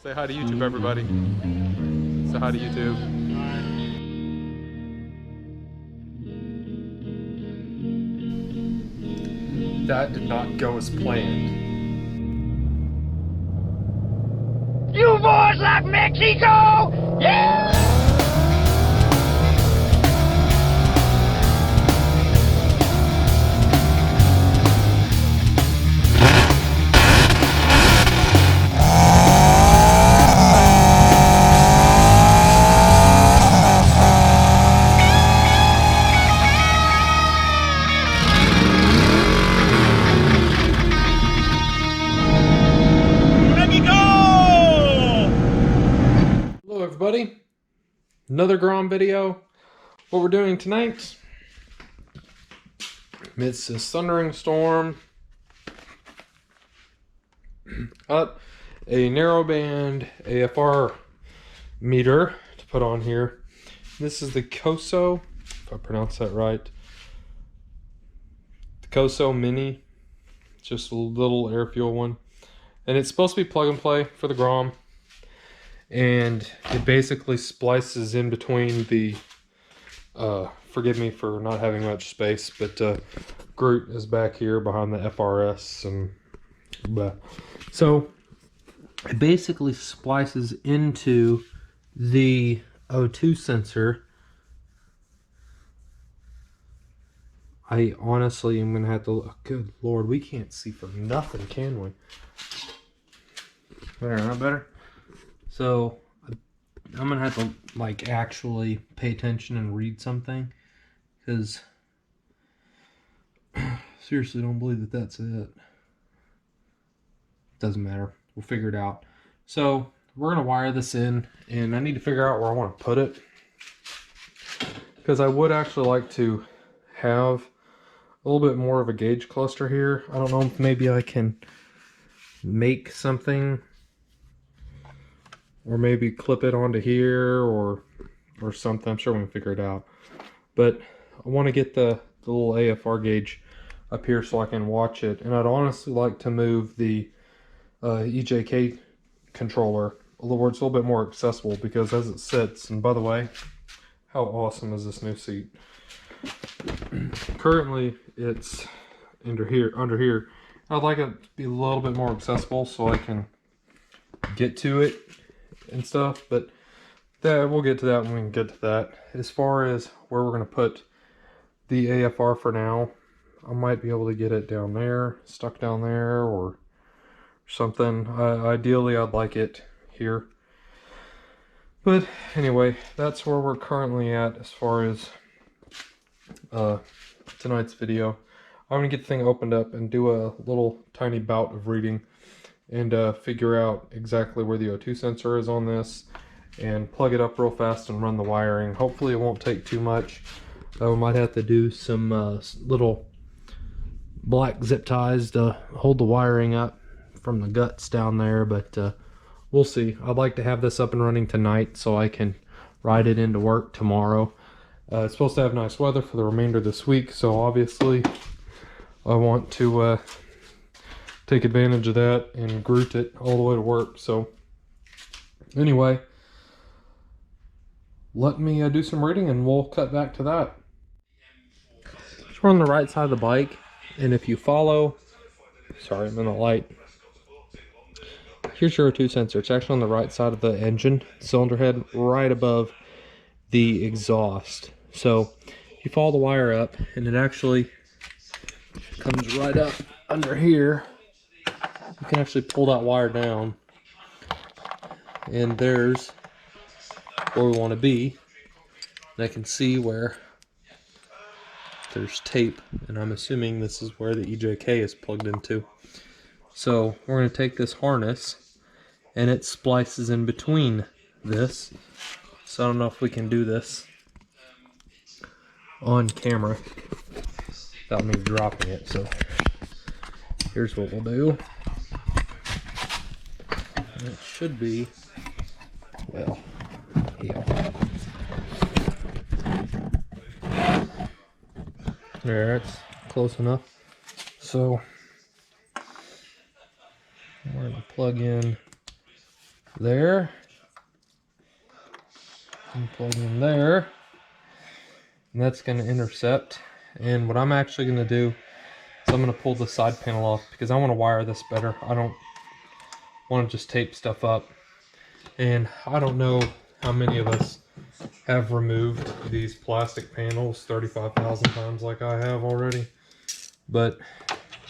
Say hi to YouTube, everybody. Say hi to YouTube. That did not go as planned. You boys like Mexico? Yeah! Hello everybody, another Grom video. What we're doing tonight, amidst this thundering storm, got a narrowband AFR meter to put on here. This is the Koso, if I pronounce that right, the Koso Mini, just a little air fuel one. And it's supposed to be plug and play for the Grom. And it basically splices in between the, forgive me for not having much space, but Groot is back here behind the FRS. And so it basically splices into the O2 sensor. I honestly am going to have to look. Good Lord, we can't see for nothing, can we? Better, not better? So I'm gonna have to like actually pay attention and read something, because seriously don't believe that that's it. Doesn't matter, we'll figure it out. So we're gonna wire this in, and I need to figure out where I want to put it, because I would actually like to have a little bit more of a gauge cluster here. I don't know if maybe I can make something, or maybe clip it onto here or something. I'm sure we can figure it out. But I want to get the little AFR gauge up here so I can watch it. And I'd honestly like to move the EJK controller a little bit more accessible, because as it sits, and by the way, how awesome is this new seat? Currently it's under here. I'd like it to be a little bit more accessible so I can get to it and stuff, but we'll get to that when we can get to that. As far as where we're going to put the AFR for now, I might be able to get it down there, stuck down there or something. Ideally I'd like it here, but anyway, that's where we're currently at as far as tonight's video. I'm going to get the thing opened up and do a little tiny bout of reading and figure out exactly where the O2 sensor is on this, and plug it up real fast and run the wiring. Hopefully it won't take too much. We might have to do some little black zip ties to hold the wiring up from the guts down there, but we'll see. I'd like to have this up and running tonight so I can ride it into work tomorrow. It's supposed to have nice weather for the remainder of this week, so obviously I want to take advantage of that and Groot it all the way to work. So anyway, let me do some reading and we'll cut back to that. So we're on the right side of the bike, and if you follow, sorry, I'm in the light. Here's your O2 sensor. It's actually on the right side of the engine cylinder head, right above the exhaust. So you follow the wire up, and it actually comes right up under here. You can actually pull that wire down, and there's where we want to be. And I can see where there's tape, and I'm assuming this is where the EJK is plugged into. So we're going to take this harness, and it splices in between this. So I don't know if we can do this on camera without me dropping it. So here's what we'll do. It should be, well, yeah. There, it's close enough. So we're going to plug in there. And plug in there. And that's going to intercept. And what I'm actually going to do is I'm going to pull the side panel off because I want to wire this better. I don't want to just tape stuff up. And I don't know how many of us have removed these plastic panels 35,000 times like I have already. But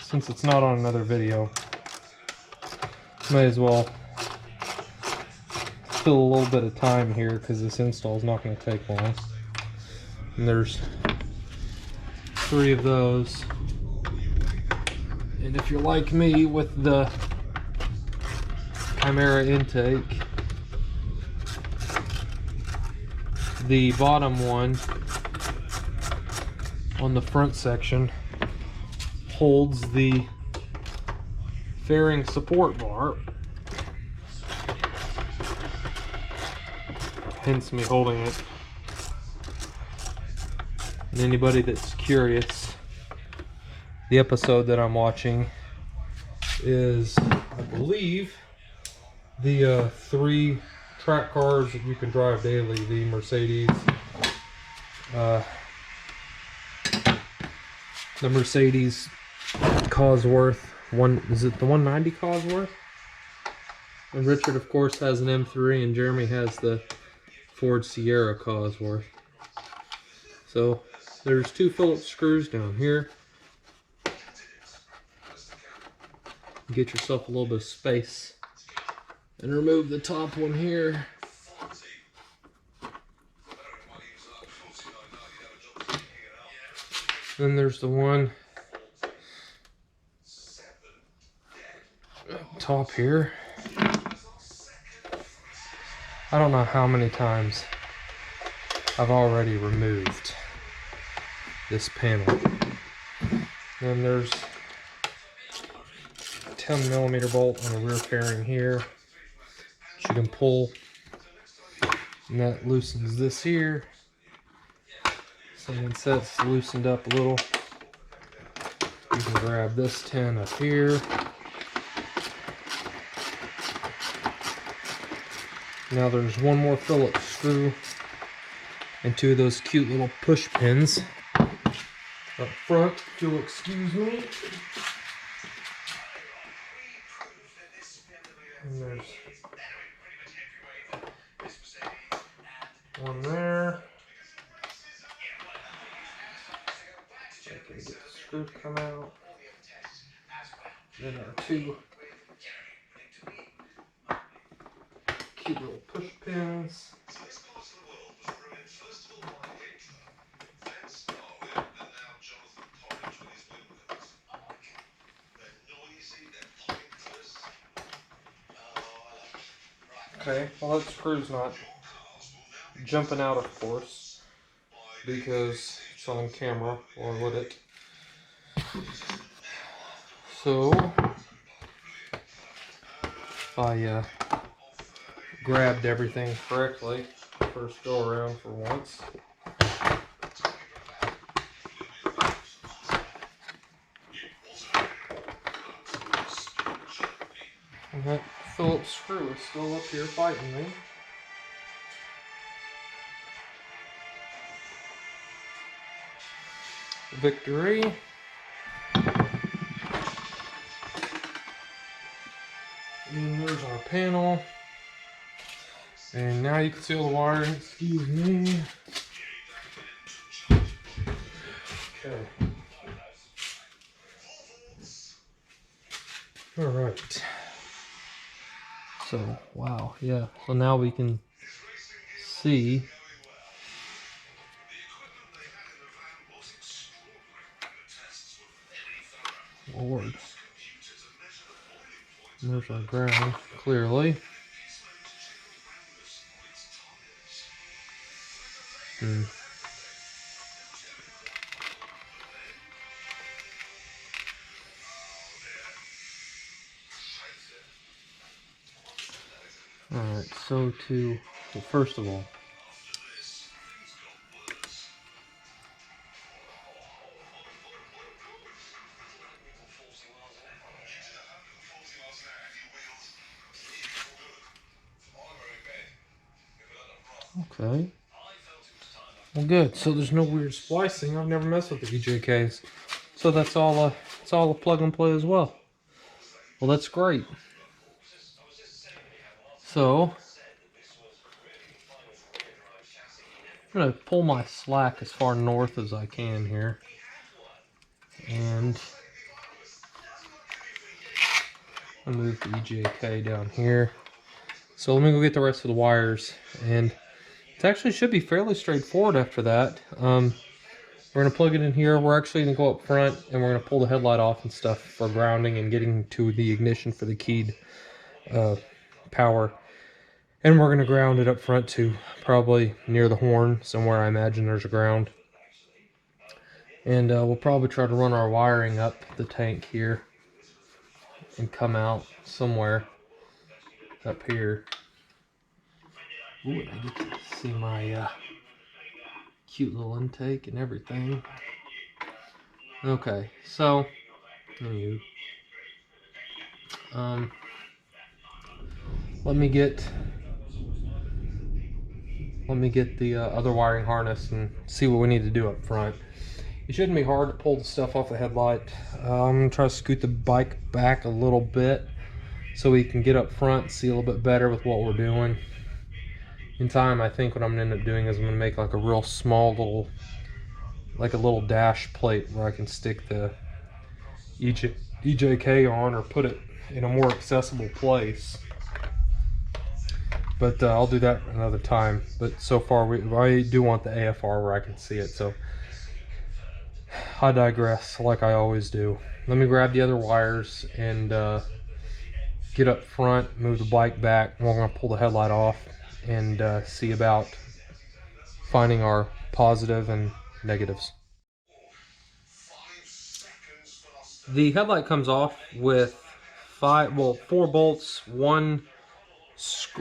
since it's not on another video, may as well fill a little bit of time here because this install is not going to take long. And there's 3 of those. And if you're like me with the Chimera intake, the bottom one on the front section holds the fairing support bar, hence me holding it. And anybody that's curious, the episode that I'm watching is, I believe, the 3 track cars that you can drive daily, the Mercedes, Cosworth, is it the 190 Cosworth? And Richard, of course, has an M3, and Jeremy has the Ford Sierra Cosworth. So there's 2 Phillips screws down here. Get yourself a little bit of space and remove the top one here. Then there's the one up top here. I don't know how many times I've already removed this panel. Then there's a 10mm bolt on the rear fairing here, which you can pull, and that loosens this here. So once that's loosened up a little, you can grab this 10 up here. Now there's one more Phillips screw and 2 of those cute little push pins up front, if you'll excuse me. And there's one there. I can get the screw to come out. Then our 2 cute little push pins. Okay, well that screw's not jumping out, of course, because it's on camera, or would it? So I grabbed everything correctly first go around for once. And that Phillips screw is still up here fighting me. Victory. And there's our panel. And now you can see all the wiring. Excuse me. Okay. Alright. So, wow, yeah. So now we can see Lord. There's our ground, clearly. Alright, so well, first of all, Okay. Well, good. So there's no weird splicing. I've never messed with the EJKs. So that's all a plug and play as well. Well, that's great. So I'm gonna pull my slack as far north as I can here. And I'll move the EJK down here. So let me go get the rest of the wires, and it actually should be fairly straightforward after that. We're gonna plug it in here. We're actually gonna go up front and we're gonna pull the headlight off and stuff for grounding and getting to the ignition for the keyed power. And we're gonna ground it up front too, probably near the horn, somewhere I imagine there's a ground. And we'll probably try to run our wiring up the tank here and come out somewhere up here. Ooh, and I get to see my cute little intake and everything. Okay, so let me get the other wiring harness and see what we need to do up front. It shouldn't be hard to pull the stuff off the headlight. I'm gonna try to scoot the bike back a little bit so we can get up front, see a little bit better with what we're doing. In time, I think what I'm gonna end up doing is I'm gonna make like a real small little, like a little dash plate where I can stick the EJK on or put it in a more accessible place. But I'll do that another time. But so far, I do want the AFR where I can see it. So I digress, like I always do. Let me grab the other wires and get up front, move the bike back. We're gonna pull the headlight off and see about finding our positive and negatives. The headlight comes off with 4 bolts,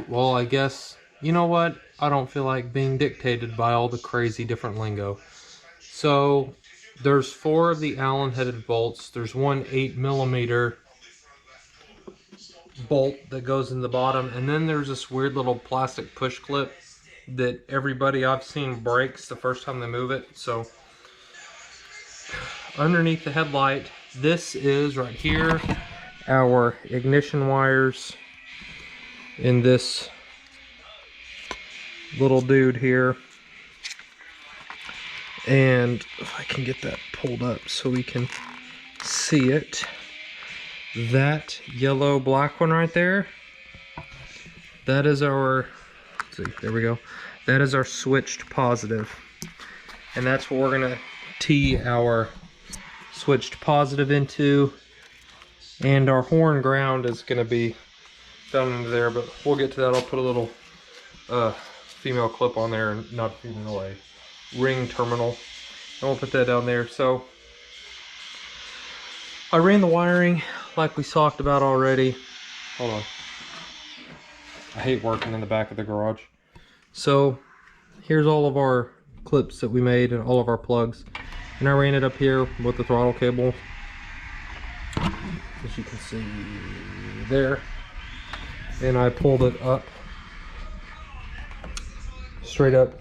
well, I guess, you know what? I don't feel like being dictated by all the crazy different lingo. So there's 4 of the Allen headed bolts. There's one 8mm bolt that goes in the bottom, and then there's this weird little plastic push clip that everybody I've seen breaks the first time they move it. So underneath the headlight, this is right here our ignition wires in this little dude here. And if I can get that pulled up so we can see it, that yellow black one right there, that is our, let's see, there we go, that is our switched positive, and that's what we're gonna tee our switched positive into, and our horn ground is gonna be down into there, but we'll get to that. I'll put a little female clip on there, and not female, a ring terminal, and we'll put that down there. So I ran the wiring like we talked about already. Hold on, I hate working in the back of the garage. So here's all of our clips that we made and all of our plugs, and I ran it up here with the throttle cable, as you can see there, and I pulled it up straight up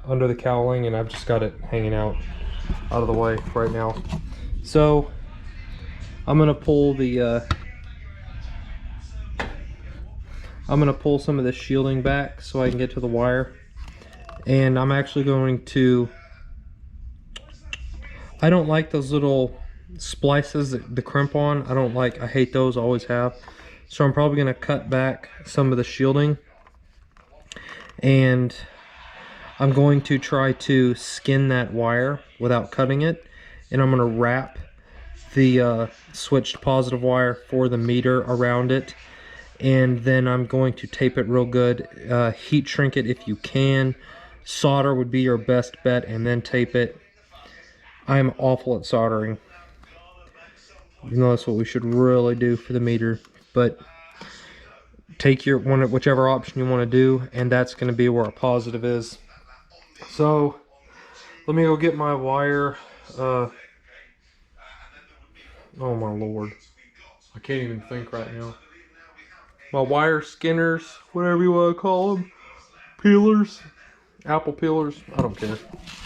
under the cowling, and I've just got it hanging out of the way right now. So I'm gonna pull the I'm gonna pull some of this shielding back so I can get to the wire, and I'm actually going to, I don't like those little splices that the crimp on. I hate those, always have. So I'm probably gonna cut back some of the shielding, and I'm going to try to skin that wire without cutting it, and I'm gonna wrap the switched positive wire for the meter around it, and then I'm going to tape it real good. Heat shrink it if you can. Solder would be your best bet, and then tape it. I'm awful at soldering. You know, that's what we should really do for the meter, but take your whichever option you want to do, and that's going to be where our positive is. So let me go get my wire. Oh my lord, I can't even think right now. My wire skinners, whatever you want to call them, peelers. apple peelers, I don't care,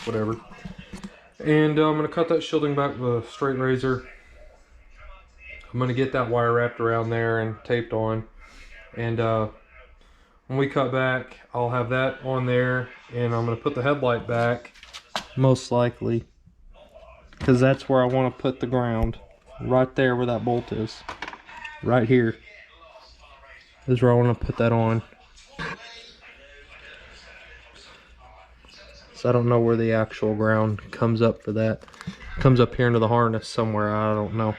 whatever. And I'm going to cut that shielding back with a straight razor. I'm going to get that wire wrapped around there and taped on. And when we cut back, I'll have that on there, and I'm going to put the headlight back, most likely, because that's where I want to put the ground, right there where that bolt is. Right here is where I want to put that on. So I don't know where the actual ground comes up for that. It comes up here into the harness somewhere, I don't know.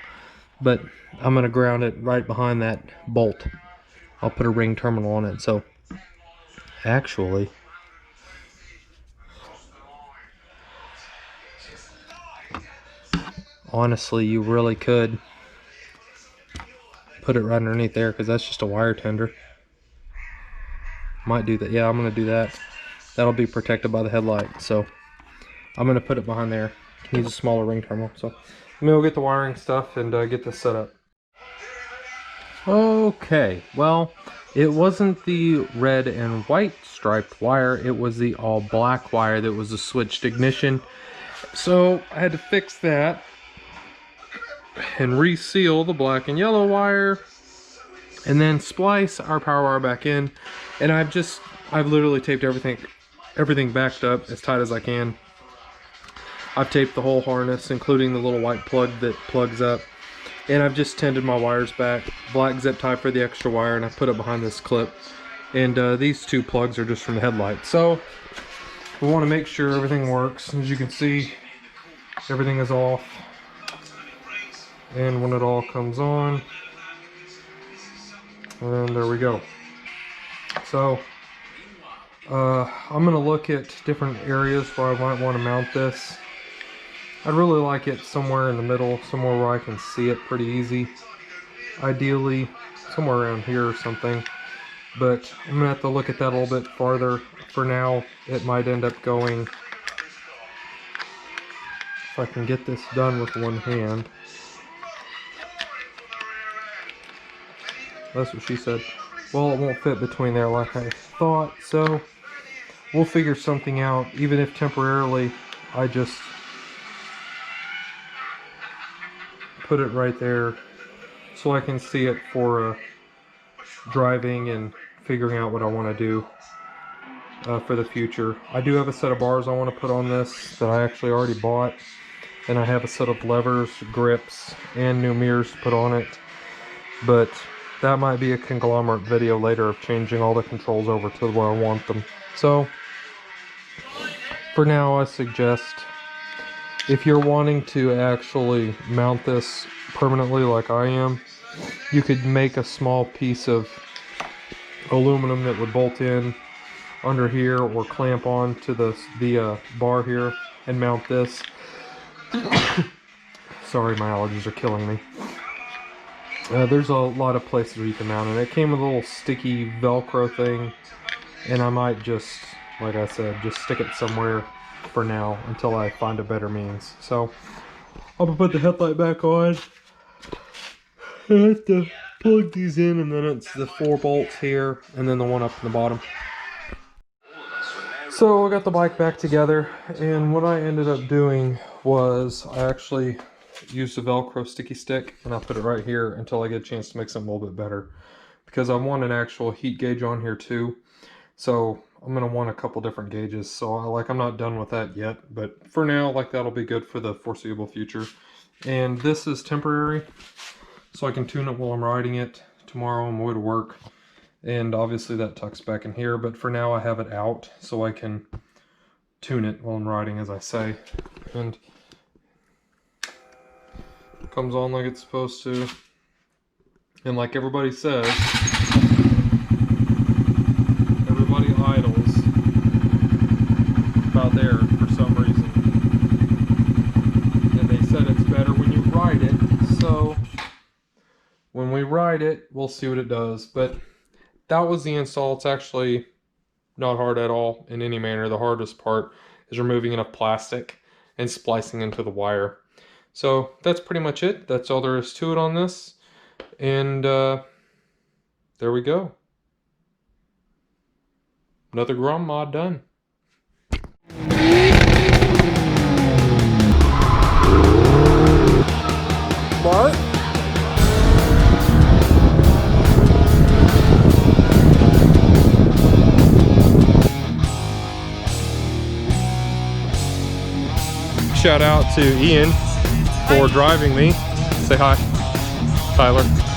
But I'm going to ground it right behind that bolt. I'll put a ring terminal on it. So actually, honestly, you really could put it right underneath there, because that's just a wire tender. Might do that. Yeah, I'm going to do that. That'll be protected by the headlight. So I'm going to put it behind there. Needs a smaller ring terminal. So let me go get the wiring stuff and get this set up. Okay, well, it wasn't the red and white striped wire. It was the all black wire that was a switched ignition. So I had to fix that and reseal the black and yellow wire, and then splice our power wire back in. And I've literally taped everything backed up as tight as I can. I've taped the whole harness, including the little white plug that plugs up. And I've just tended my wires back. Black zip tie for the extra wire, and I put it behind this clip. And these two plugs are just from the headlight. So we want to make sure everything works. As you can see, everything is off. And when it all comes on, and there we go. So I'm going to look at different areas where I might want to mount this. I'd really like it somewhere in the middle, somewhere where I can see it pretty easy. Ideally, somewhere around here or something. But I'm going to have to look at that a little bit farther. For now, it might end up going, if I can get this done with one hand. That's what she said. Well, it won't fit between there like I thought, so we'll figure something out. Even if temporarily I just put it right there so I can see it for driving and figuring out what I want to do for the future. I do have a set of bars I want to put on this that I actually already bought, and I have a set of levers, grips, and new mirrors to put on it, but that might be a conglomerate video later of changing all the controls over to where I want them. So for now, I suggest, if you're wanting to actually mount this permanently like I am, you could make a small piece of aluminum that would bolt in under here or clamp on to the bar here and mount this. Sorry, my allergies are killing me. There's a lot of places where you can mount it. It came with a little sticky Velcro thing, and I might just, like I said, just stick it somewhere for now until I find a better means. So I'm gonna put the headlight back on. I have to plug these in, and then it's the 4 bolts here and then the one up in the bottom. So I got the bike back together, and what I ended up doing was I actually used a Velcro sticky stick, and I'll put it right here until I get a chance to make something a little bit better, because I want an actual heat gauge on here too. So I'm going to want a couple different gauges. So I'm not done with that yet, but for now, that'll be good for the foreseeable future. And this is temporary, so I can tune it while I'm riding it tomorrow on my way to work. And obviously that tucks back in here, but for now I have it out so I can tune it while I'm riding, as I say. And it comes on like it's supposed to. And like everybody says, everybody idles about there for some reason. And they said it's better when you ride it, so when we ride it, we'll see what it does. But that was the install. It's actually not hard at all in any manner. The hardest part is removing enough plastic and splicing into the wire. So that's pretty much it. That's all there is to it on this. And there we go. Another Grom mod done. shout out to Ian for driving me. Say hi, Tyler.